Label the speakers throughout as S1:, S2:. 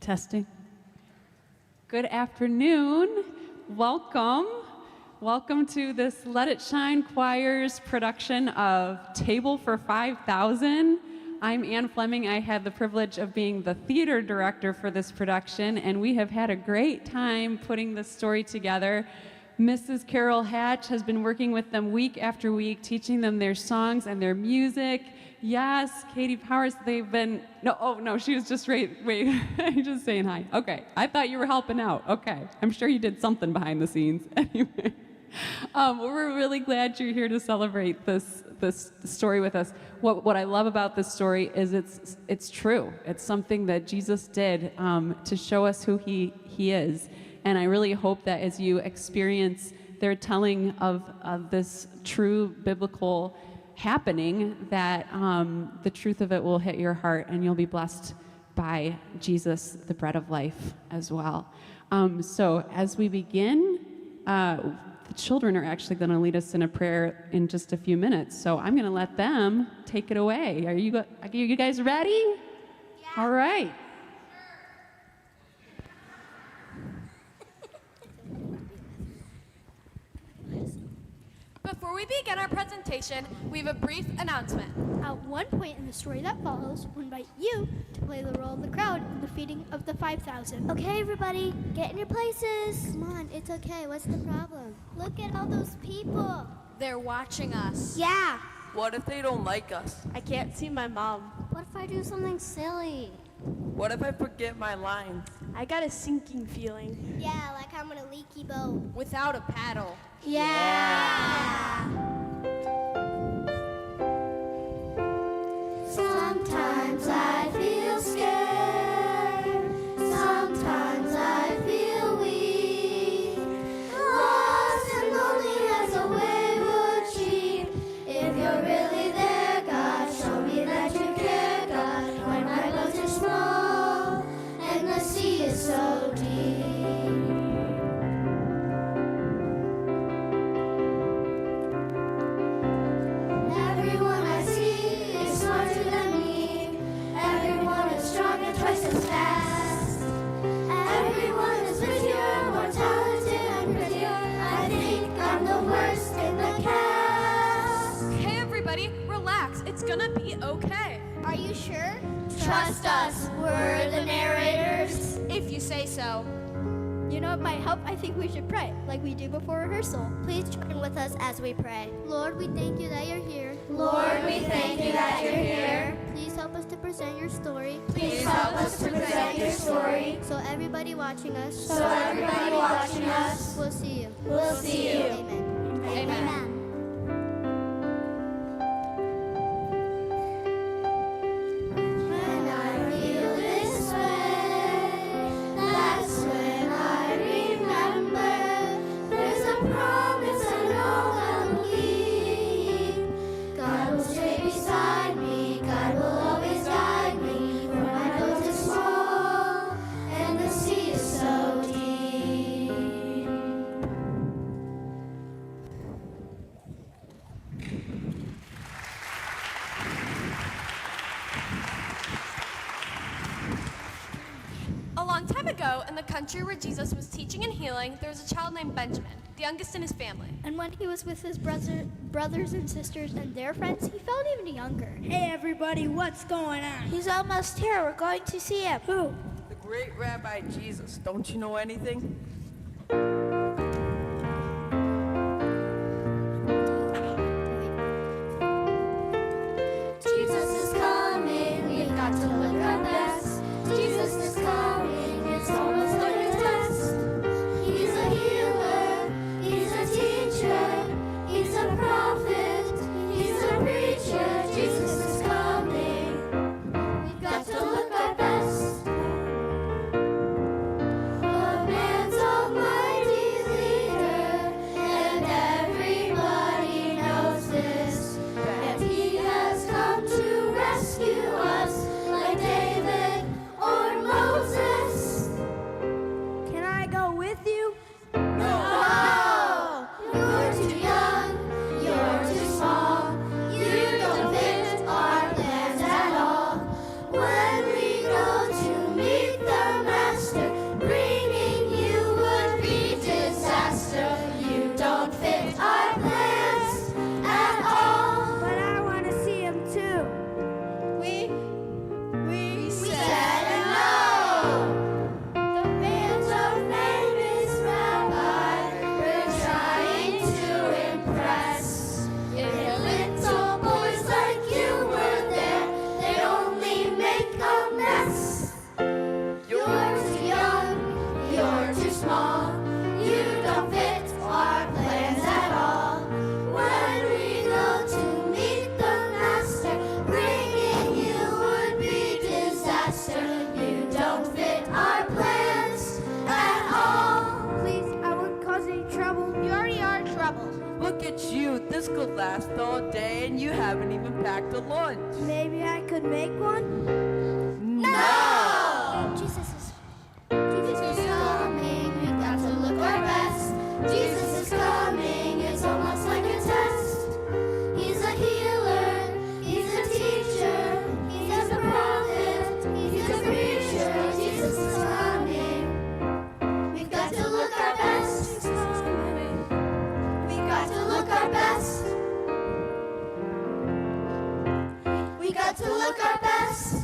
S1: Testing. Good afternoon. Welcome. Welcome to this Let It Shine Choir's production of Table for 5,000. I'm Ann Fleming. I had the privilege of being the theater director for this production, and we have had a great time putting this story together. Mrs. Carol Hatch has been working with them week after week, teaching them their songs and their music. Yes, Katie Powers, they've been, no, she was just wait, I'm just saying hi. Okay, I thought you were helping out. Okay, I'm sure you did something behind the scenes. Anyway, we're really glad you're here to celebrate this story with us. What I love about this story is it's true. It's something that Jesus did to show us who he is. And I really hope that as you experience their telling of this true biblical happening, that the truth of it will hit your heart and you'll be blessed by Jesus, the bread of life, as well. So as we begin, the children are actually going to lead us in a prayer in just a few minutes. So I'm going to let them take it away. Are you guys ready? Yeah. All right.
S2: Before we begin our presentation, we have a brief announcement.
S3: At one point in the story that follows, we'll invite you to play the role of the crowd in the feeding of the 5,000.
S4: Okay, everybody, get in your places. Come on, it's okay. What's the problem? Look at all those people.
S2: They're watching us.
S4: Yeah.
S5: What if they don't like us?
S2: I can't see my mom.
S4: What if I do something silly?
S5: What if I forget my lines?
S2: I got a sinking feeling.
S4: Yeah, like I'm in a leaky boat.
S2: Without a paddle.
S4: Yeah. Sometimes I feel scared. Sometimes I feel weak. Lost and lonely as a wayward sheep. If you're really there, God, show me that you care, God. When my boat is small and the sea is so deep. Everyone I see is smarter than me. Everyone is strong and twice as fast. Everyone is prettier, more talented and prettier. I think I'm the worst in the cast.
S2: Hey everybody, relax. It's gonna be okay.
S4: Are you sure? Trust us, we're the narrators.
S2: If you say so.
S3: You know, it might help. I think we should pray, like we do before rehearsal.
S4: Please join with us as we pray. Lord, we thank you that you're here.
S2: Lord, we thank you that you're here.
S4: Please help us to present your story.
S2: Please help us to present your story.
S4: So everybody watching us.
S2: So everybody watching us.
S4: We'll see you.
S2: We'll see you.
S4: Amen.
S2: Amen.
S4: When I feel this way, that's when I remember there's a promise I know I will keep. God will stay beside me, God will always guide me. For my boat is small and the sea is so deep.
S2: A long time ago, in the country where Jesus was teaching and healing, there was a child named Benjamin, the youngest in his family.
S3: And when he was with his brothers and sisters and their friends, he felt even younger.
S6: Hey everybody, what's going on?
S4: He's almost here. We're going to see him.
S6: Who?
S5: The great Rabbi Jesus. Don't you know anything?
S4: Jesus is coming, we've got to look our best. Jesus is coming, it's almost like a test. He's a healer, he's a teacher, he's a prophet, he's a preacher. Jesus is coming, we've got to look our best. A man's
S5: lunch.
S6: Maybe I could make one?
S3: Jesus is
S4: Jesus is coming, we've got to look our best. Jesus is coming, it's almost like a test. He's a healer, he's a teacher, he's a prophet, he's a preacher. Jesus is coming. We've got to look our best. We've got to look our best. We got to look our best.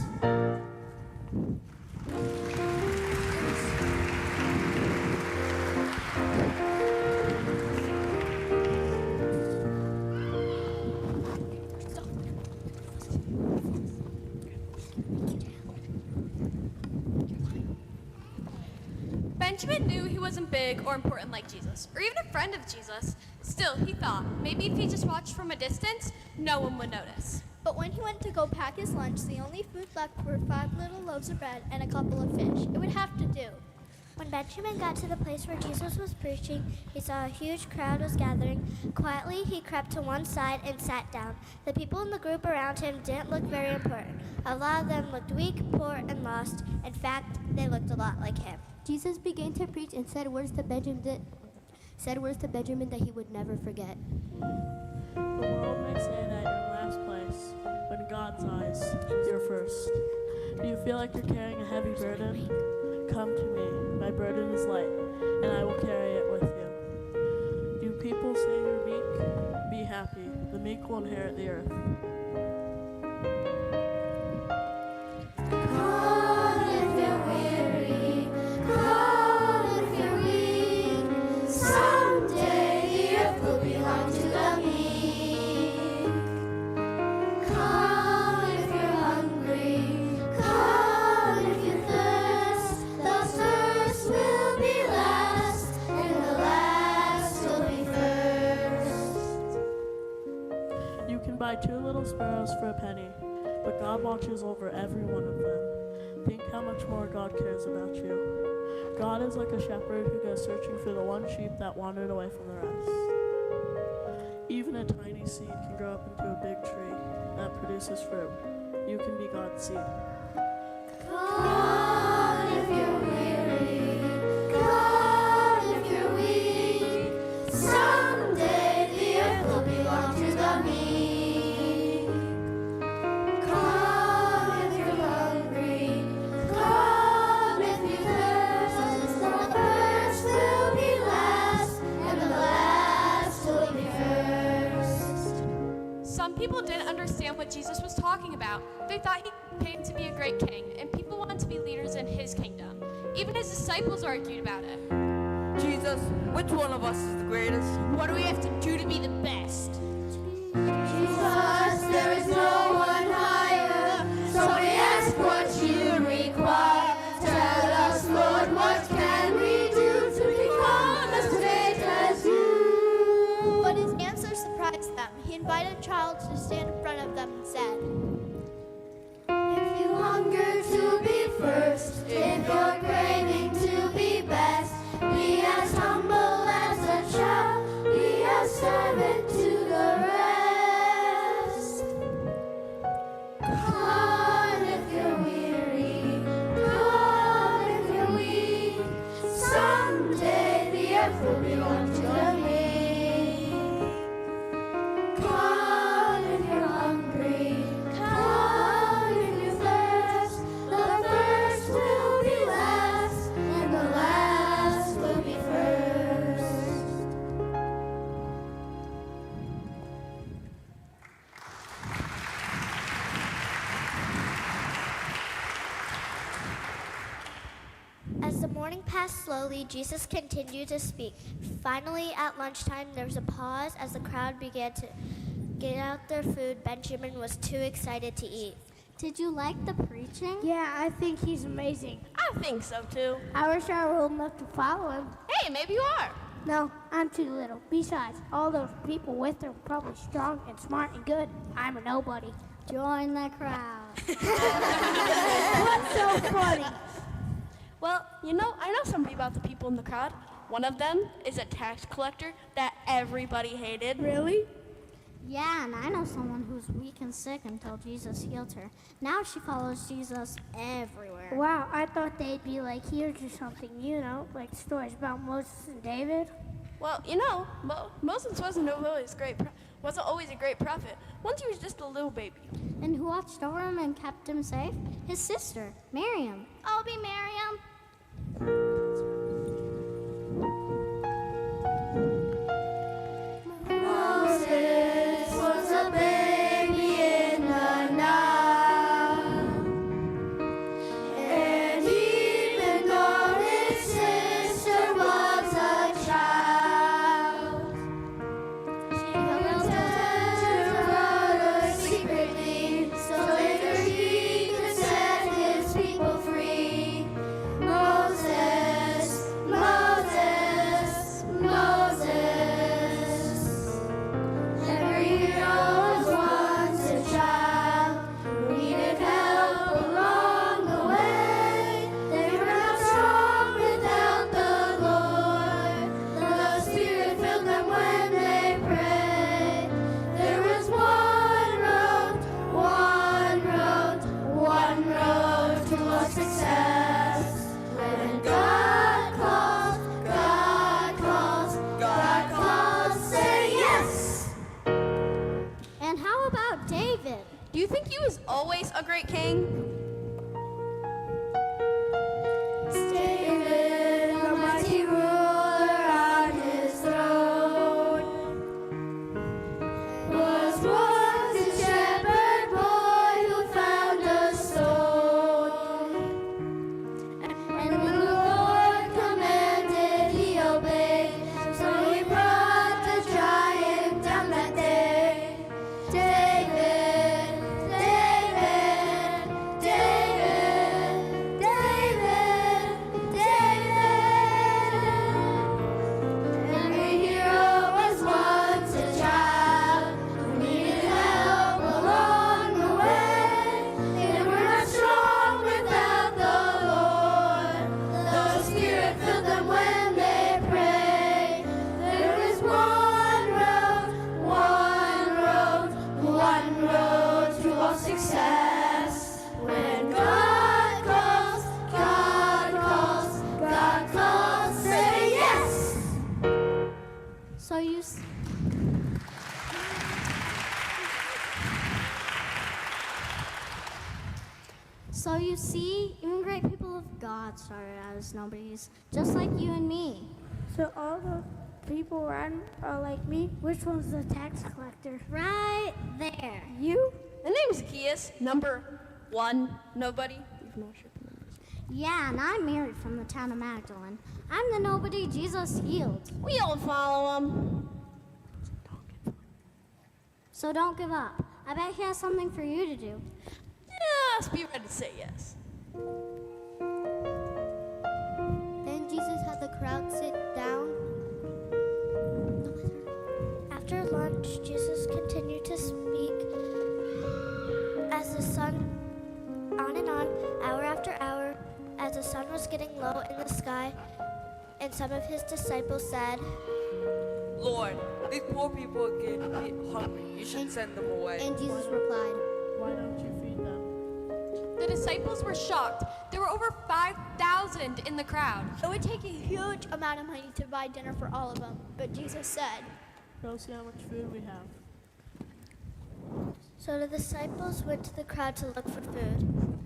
S2: Benjamin knew he wasn't big or important like Jesus, or even a friend of Jesus. Still, he thought, maybe if he just watched from a distance, no one would notice.
S3: But when he went to go pack his lunch, the only food left were 5 little loaves of bread and a couple of fish. It would have to do.
S4: When Benjamin got to the place where Jesus was preaching, he saw a huge crowd was gathering. Quietly, he crept to one side and sat down. The people in the group around him didn't look very important. A lot of them looked weak, poor, and lost. In fact, they looked a lot like him.
S7: Jesus began to preach and said words to Benjamin that he would never forget.
S8: The world may say that you're last place, but in God's eyes, you're first. Do you feel like you're carrying a heavy burden? Come to me. My burden is light, and I will carry it with you. Do people say you're meek? Be happy. The meek will inherit the earth.
S4: Come if you're weary, come if you're weak. Someday the earth will belong to the meek. Come if you're hungry, come if you thirst. The first will be last, and the last will be first.
S8: You can buy 2 little sparrows for a penny, but God watches over every one of them. Think how much more God cares about you. God is like a shepherd who goes searching for the one sheep that wandered away from the rest. Even a tiny seed can grow up into a big tree that produces fruit. You can be God's seed.
S4: Come if you're weary, come if you're weak. Someday the earth will belong to the meek. Come if you're hungry, come if you thirst. The first will be last, and the last will be first.
S2: Some people didn't understand what Jesus was talking about. They thought he came to be a great king, and people wanted to be leaders in his kingdom. Even his disciples argued about it.
S5: Jesus, which one of us is the greatest?
S6: What do we have to do to be the best?
S4: Jesus, there is no one higher, so we ask what you require. Tell us, Lord, what can we do to become as great as you?
S3: But his answer surprised them. He invited a child to stand in front of them and said,
S4: If you hunger to be first, if you're craving to be best, be as humble as a child, be a servant to the rest. Come if you're weary, come if you're weak. Someday the earth will belong to the meek. Come if you're hungry, come if you thirst. The first will be last, and the last will be first. As the morning passed slowly, Jesus continued to speak. Finally, at lunchtime, there was a pause as the crowd began to get out their food. Benjamin was too excited to eat.
S7: Did you like the preaching?
S6: Yeah, I think he's amazing.
S2: I think so too.
S6: I wish I were old enough to follow him.
S2: Hey, maybe you are.
S6: No, I'm too little. Besides, all those people with him are probably strong and smart and good. I'm a nobody.
S7: Join the crowd.
S6: What's so funny?
S9: Well, I know something about the people in the crowd. One of them is a tax collector that everybody hated.
S6: Really? Yeah, and I know someone who's weak and sick until Jesus healed her. Now she follows Jesus everywhere.
S4: Wow, I thought they'd be like heroes or something, like stories about Moses and David.
S9: Well, Moses wasn't always a great prophet. Once he was just a little baby.
S6: And who watched over him and kept him safe? His sister, Miriam. I'll be Miriam.
S4: Moses was a baby in the night, and even though his sister was a child, she protected her brother secretly, so later he could set his people free. Moses, Moses, Moses. Every hero was once a child who needed help along the way. They were not strong without the Lord. The Spirit filled them when they prayed. There was one road, one road, one road to our success. When God calls, God calls, God calls, say yes.
S6: And how about David?
S9: Do you think he was always a great king?
S4: David, a mighty ruler on his throne, was once a shepherd boy who found a stone. And when the Lord commanded, he obeyed. So he brought the giant down that day. David, David, David, David, David. Every hero was once a child who needed help along the way. They were not strong without the Lord. The Spirit filled them when they prayed. There is one road, one road, one road to all success. When God calls, God calls, God calls, say yes.
S6: So you s- So you see, even great people of God started out as nobodies, just like you and me.
S4: So all the people around are like me? Which one's the tax collector?
S6: Right there.
S9: You? The name's Zacchaeus, number 1, nobody.
S6: Yeah, and I'm Mary from the town of Magdalene. I'm the nobody Jesus healed.
S9: We all follow him.
S6: So don't give up. I bet he has something for you to do.
S9: Yes, be ready to say yes.
S7: Then Jesus had the crowd sit down.
S3: After lunch, Jesus continued to speak as the sun, on and on, hour after hour, as the sun was getting low in the sky. And some of his disciples said,
S5: Lord, these poor people are getting hungry. You should send them away.
S7: And Jesus replied,
S8: Why don't you feed them?
S2: The disciples were shocked. There were over 5,000 in the crowd.
S3: it would take a huge amount of money to buy dinner for all of them. But Jesus said,
S8: Go see how much food we have.
S3: so the disciples went to the crowd to look for food.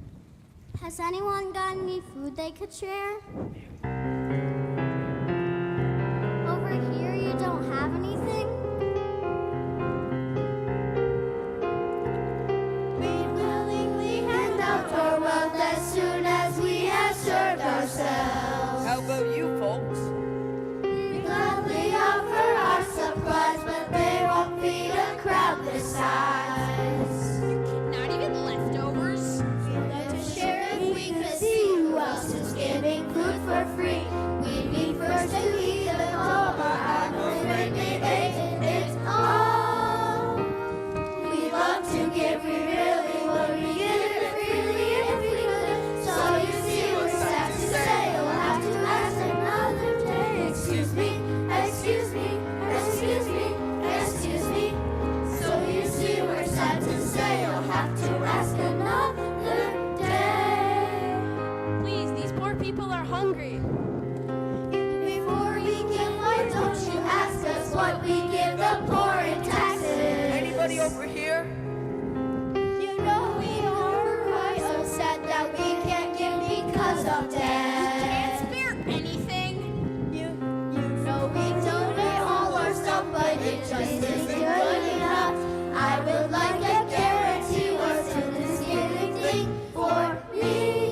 S6: Has anyone got any food they could share? Over here, you don't have anything?
S4: We willingly hand out our wealth as soon as we have served ourselves.
S5: How about you folks?
S4: We gladly offer our supplies, but they won't feed a crowd this size.
S2: Not even leftovers.
S4: We'd love to share if we could see who else is giving food for free.
S9: hungry.
S4: Before we give, why don't you ask us what we give the poor in taxes?
S5: Anybody over here?
S4: You know we are quite upset that we can't give because of debt.
S2: Can't spare anything.
S4: You know we donate all our stuff, but it just isn't good enough. I would like a guarantee what's in this giving thing for me.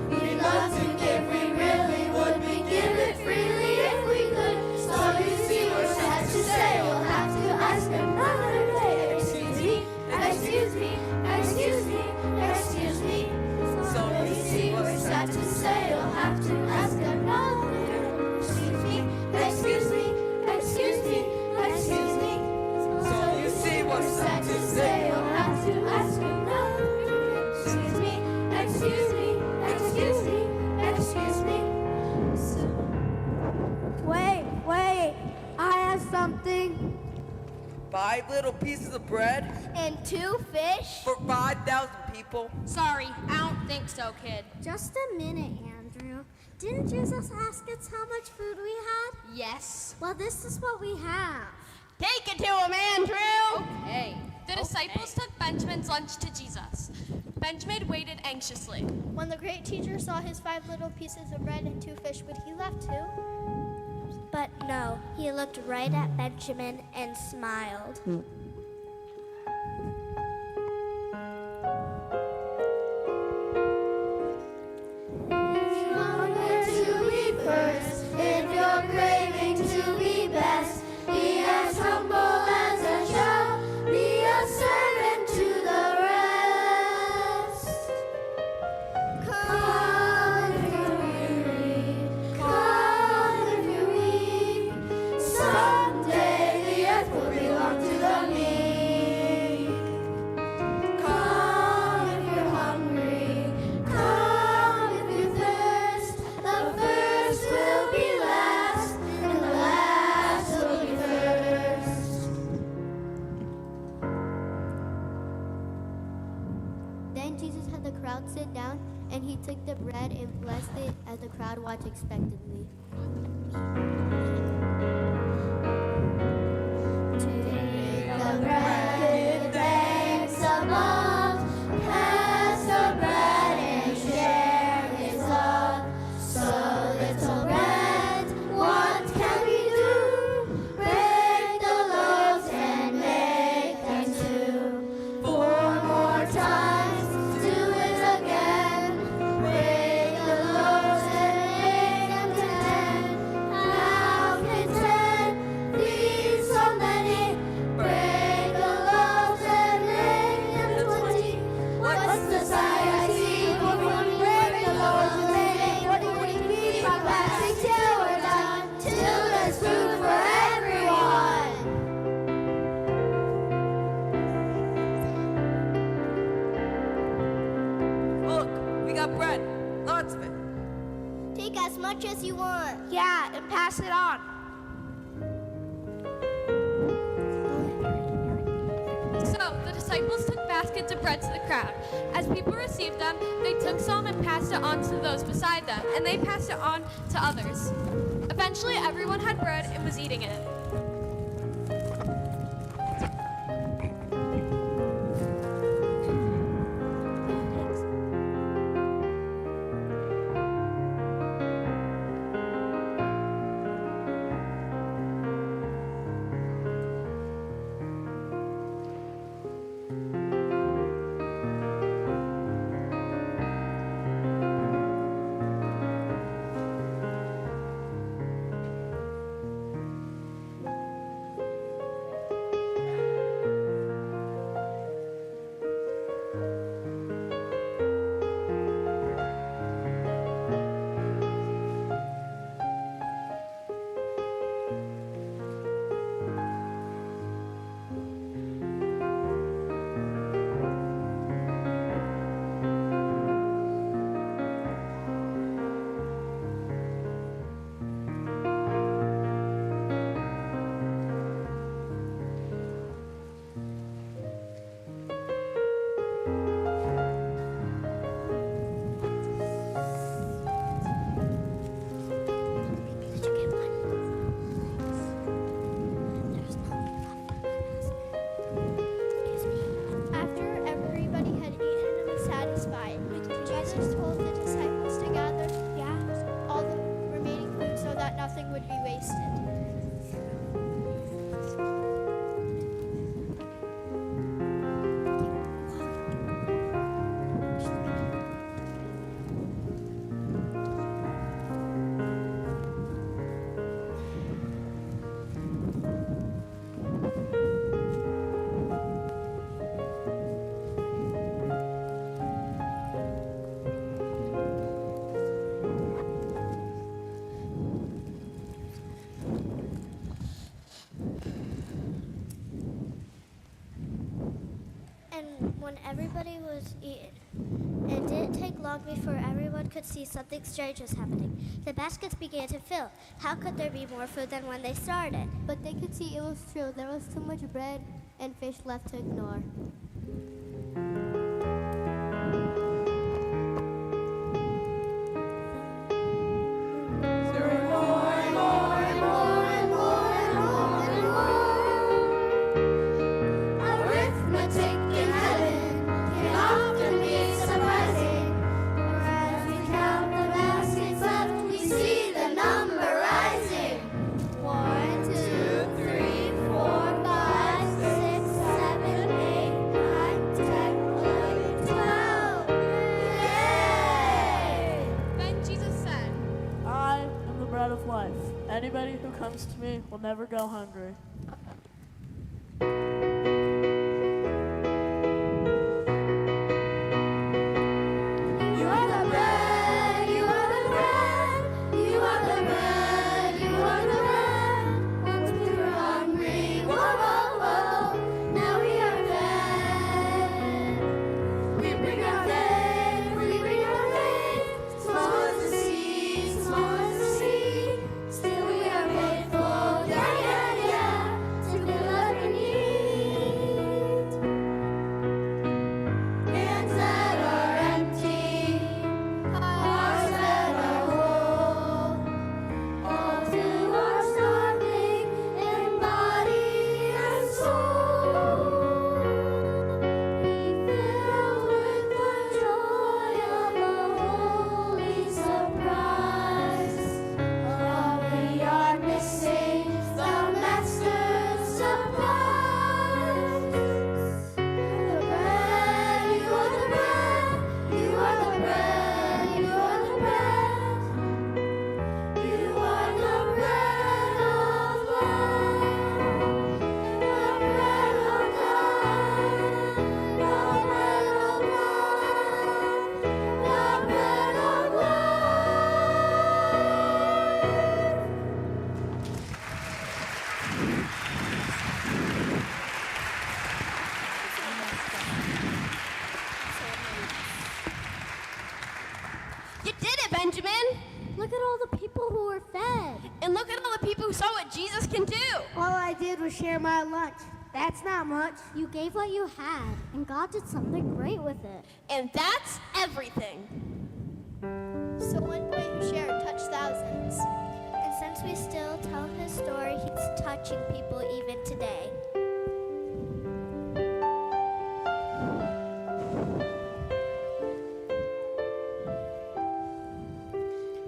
S4: We love to give, we really would. We give it freely if we could. So you see, we're sad to say you'll have to ask another day. Excuse me, excuse me, excuse me, excuse me. So you see, we're sad to say you'll have to ask another day. Excuse me, excuse me, excuse me, excuse me. So you see, we're sad to say you'll have to ask another day. Excuse me, excuse me, excuse me, excuse me.
S6: Wait, I have something.
S5: 5 little pieces of bread
S4: And 2 fish?
S5: for 5,000 people.
S2: Sorry, I don't think so, kid.
S3: Just a minute, Andrew. Didn't Jesus ask us how much food we had?
S2: Yes.
S3: Well, this is what we have.
S9: Take it to him, Andrew.
S2: Okay. The disciples took Benjamin's lunch to Jesus. Benjamin waited anxiously.
S3: When the great teacher saw his 5 little pieces of bread and 2 fish, would he laugh too? But no, he looked right at Benjamin and smiled.
S4: If you hunger to be first, if you're craving to be best, be as humble as a child, be a servant to the rest. Come if you're weary, come if you're weak. Someday the earth will belong to the meek. Come if you're hungry, come if you thirst. The first will be last, and the last will be first.
S7: Then Jesus had the crowd sit down, and he took the bread and blessed it as the crowd watched expectantly.
S4: Take the bread, give thanks above. Pass the bread and share His love. So little bread, what can we do? Break the loaves and make them 2. 4 more times, do it again. Break the loaves and make them 10. How can 10 feed so many? Break the loaves and make them 20. What's the sight I see before me? Break the loaves and make them 20. Keep on passing till we're done, till there's food for everyone.
S5: Look, we got bread. Lots of it.
S3: Take as much as you want.
S6: Yeah, and pass it on.
S2: So the disciples took baskets of bread to the crowd. As people received them, they took some and passed it on to those beside them, and they passed it on to others. Eventually, everyone had bread and was eating it.
S3: was eaten. It didn't take long before everyone could see something strange was happening. The baskets began to fill. How could there be more food than when they started?
S7: But they could see it was true. There was too much bread and fish left to ignore.
S4: Arithmetic in heaven can often be surprising. For as we count the baskets left, we see the number rising. 1, 2, 3, 4, 5, 6, 7, 8, 9, 10, 11, 12. Yay!
S2: Then Jesus said,
S8: I am the bread of life. Anybody who comes to me will never go hungry.
S4: You are the bread, you are the bread, you are the bread, you are the bread. Once we were hungry, whoa, whoa, whoa, now we are fed. We bring our faith, small as the seed, small as the seed. Still we are faithful, yeah, yeah, yeah, to fill every need. Hands that are empty, hearts that are whole, all to our starving in body and soul. Be filled with the joy of a holy surprise. All we are missing, the Master's supplies. The bread, you are the bread, you are the bread, you are the bread. You are the bread of life, the bread of life, the bread of life, the bread of life.
S9: You did it, Benjamin!
S7: Look at all the people who were fed.
S9: And look at all the people who saw what Jesus can do!
S6: All I did was share my lunch. That's not much.
S7: You gave what you had, and God did something great with it.
S9: And that's everything!
S3: So one boy who shared touched thousands. And since we still tell his story, he's touching people even today.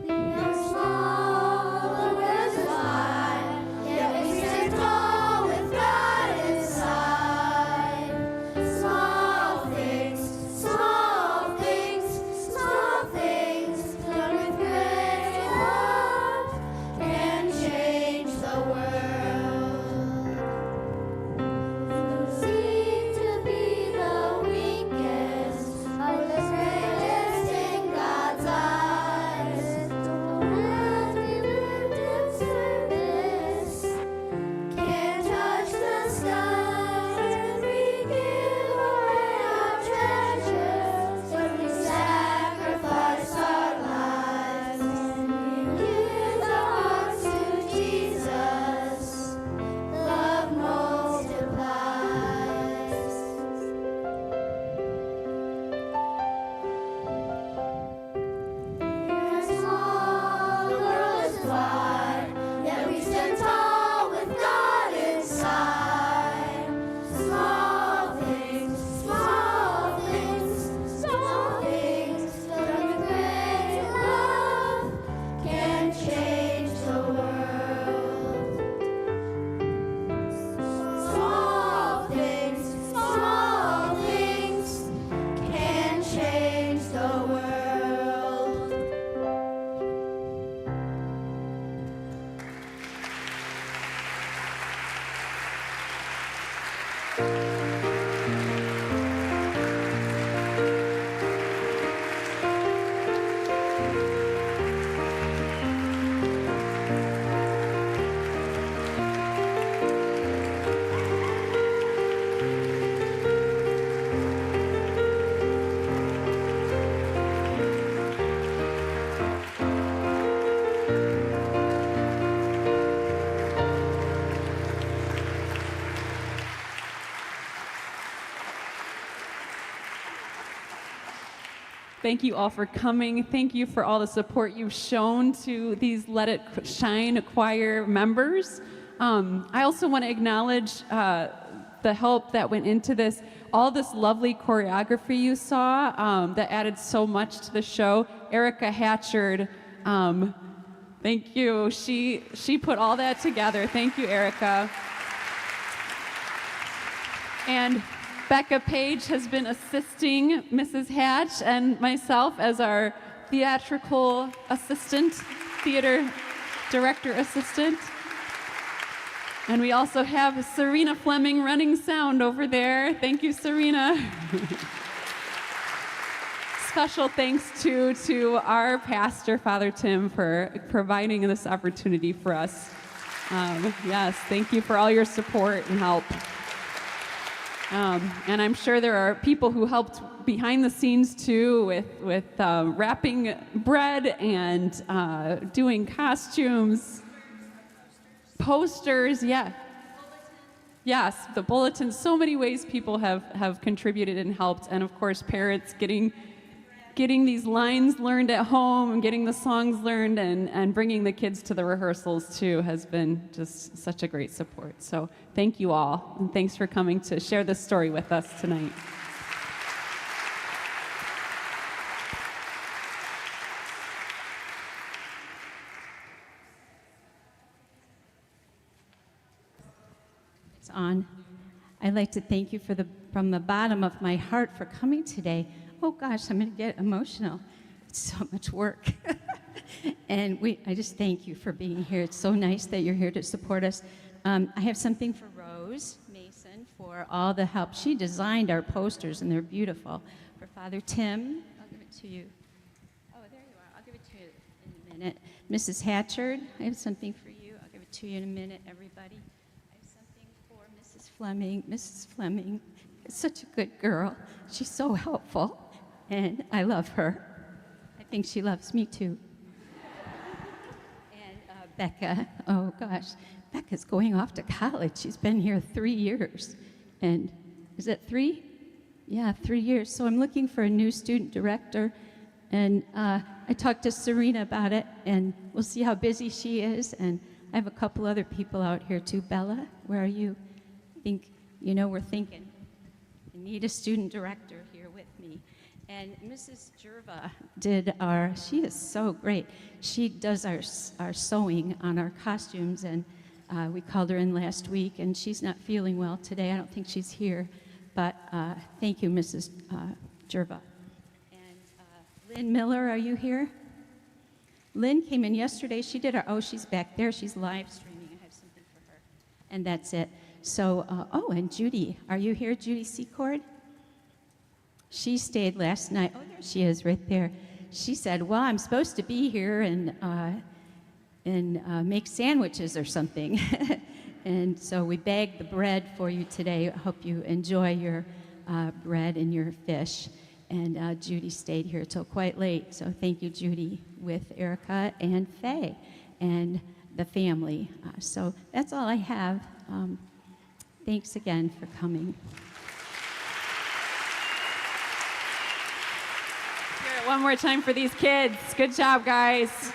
S4: We are small, but we're so high, yet we stand tall with God inside. Small things, small things, small things, done with great heart, can change the world.
S1: Thank you all for coming. Thank you for all the support you've shown to these Let It Shine choir members. I also want to acknowledge the help that went into this, all this lovely choreography you saw that added so much to the show. Erica Hatchard, thank you. She put all that together. Thank you, Erica. And Becca Page has been assisting Mrs. Hatch and myself as our theatrical assistant, theater director assistant. And we also have Serena Fleming running sound over there. Thank you, Serena. Special thanks to our pastor, Father Tim, for providing this opportunity for us. Yes, thank you for all your support and help. And I'm sure there are people who helped behind the scenes too with wrapping bread and doing costumes, posters, yeah. Yes, the bulletins, so many ways people have contributed and helped. And of course, parents getting these lines learned at home and getting the songs learned and bringing the kids to the rehearsals too has been just such a great support. So thank you all, and thanks for coming to share this story with us tonight.
S10: It's on. I'd like to thank you from the bottom of my heart for coming today. Oh gosh, I'm going to get emotional. It's so much work. And I just thank you for being here. It's so nice that you're here to support us. I have something for Rose Mason for all the help. She designed our posters, and they're beautiful. For Father Tim, I'll give it to you. Oh, there you are. I'll give it to you in a minute. Mrs. Hatchard, I have something for you. I'll give it to you in a minute, everybody. I have something for Mrs. Fleming. Mrs. Fleming is such a good girl. She's so helpful. And I love her. I think she loves me too. And Becca, oh gosh, Becca's going off to college. She's been here 3 years. And is it 3? Yeah, 3 years. So I'm looking for a new student director. And I talked to Serena about it, and we'll see how busy she is. And I have a couple other people out here too. Bella, where are you? I think, we're thinking, I need a student director here with me. And Mrs. Jerva she is so great. She does our sewing on our costumes, and we called her in last week, and she's not feeling well today. I don't think she's here, but thank you, Mrs. Jerva. And Lynn Miller, are you here? Lynn came in yesterday. She did she's back there. She's live streaming. I have something for her. And that's it. So, and Judy, are you here, Judy Secord? She stayed last night. Oh, there she is, right there. She said, "Well, I'm supposed to be here and make sandwiches or something." And so we bagged the bread for you today. I hope you enjoy your bread and your fish. And Judy stayed here till quite late. So thank you, Judy, with Erica and Faye and the family. So that's all I have. Thanks again for coming.
S1: One more time for these kids. Good job, guys.